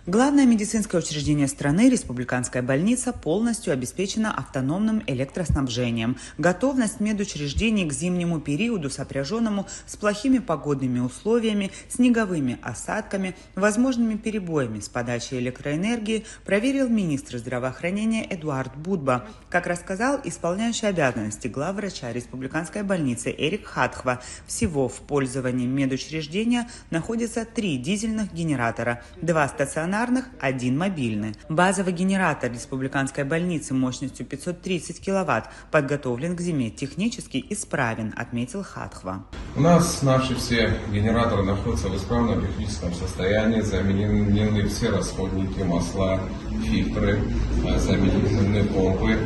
Главное медицинское учреждение страны, республиканская больница, полностью обеспечена автономным электроснабжением. Готовность медучреждений к зимнему периоду, сопряженному с плохими погодными условиями, снеговыми осадками, возможными перебоями с подачей электроэнергии, проверил министр здравоохранения Эдуард Будба. Как рассказал исполняющий обязанности главврача республиканской больницы Эрик Хатхва, всего в пользовании медучреждения находится 3 дизельных генератора, 2 стационарных, 1 мобильный. Базовый генератор республиканской больницы мощностью 530 киловатт подготовлен к зиме, технически исправен, отметил Хатхва. У нас наши все генераторы находятся в исправном техническом состоянии, заменены все расходники, масла, фильтры, заменены помпы.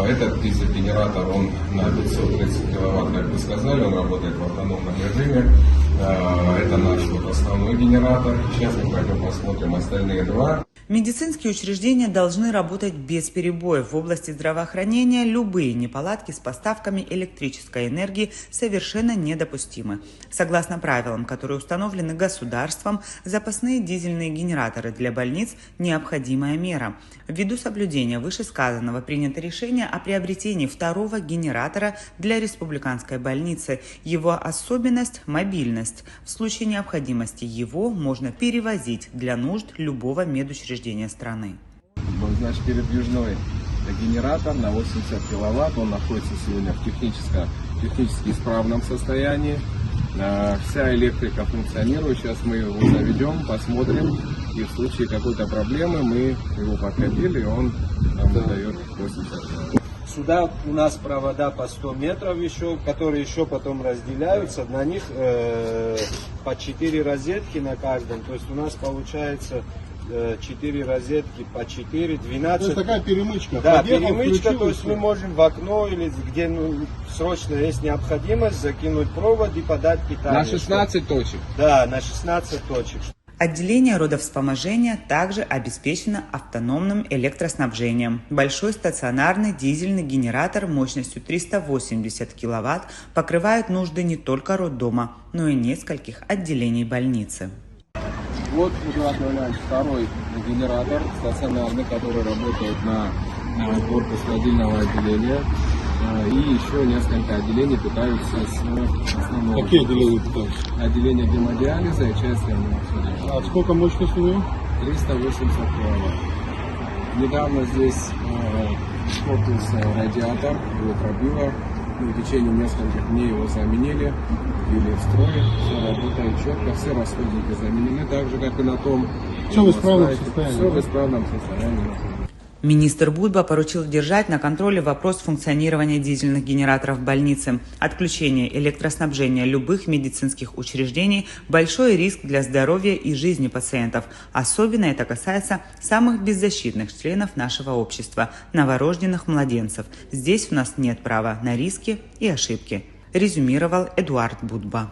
Этот дизель-генератор, он на 530 киловатт, как вы сказали, он работает в автономном режиме. Это наш основной генератор. Сейчас мы пойдем посмотрим остальные 2. Медицинские учреждения должны работать без перебоев. В области здравоохранения любые неполадки с поставками электрической энергии совершенно недопустимы. Согласно правилам, которые установлены государством, запасные дизельные генераторы для больниц – необходимая мера. Ввиду соблюдения вышесказанного принято решение о приобретении 2-го генератора для республиканской больницы. Его особенность – мобильность. В случае необходимости его можно перевозить для нужд любого медучреждения страны. Значит, передвижной генератор на 80 киловатт, он находится сегодня в технически исправном состоянии. Вся электрика функционирует, сейчас мы его заведем, посмотрим, и в случае какой-то проблемы мы его подкатили, и он нам дает 80 киловатт. Сюда у нас провода по 100 метров еще, которые еще потом разделяются. На них по 4 розетки на каждом. То есть у нас получается 4 розетки по 4, 12. То есть такая перемычка. Да, перемычка, то есть мы можем в окно или где срочно есть необходимость закинуть провод и подать питание. На 16 точек? Да, на 16 точек. Отделение родовспоможения также обеспечено автономным электроснабжением. Большой стационарный дизельный генератор мощностью 380 киловатт покрывает нужды не только роддома, но и нескольких отделений больницы. Вот, Эдуард Иванович, 2-й генератор стационарный, который работает на корпус холодильного отделения. И еще несколько отделений питаются с основного. Какие отделения питаются? Отделение гемодиализа и часть реанимации. А сколько мощность у него? 380 киловатт. Недавно здесь испортился радиатор, его пробило. В течение нескольких дней его заменили, ввели в строй, все работает четко, все расходники заменены, так же как и на том. Все в исправном состоянии. Все в исправном состоянии. Министр Будба поручил держать на контроле вопрос функционирования дизельных генераторов в больнице. Отключение электроснабжения любых медицинских учреждений – большой риск для здоровья и жизни пациентов. Особенно это касается самых беззащитных членов нашего общества – новорожденных младенцев. Здесь у нас нет права на риски и ошибки, резюмировал Эдуард Будба.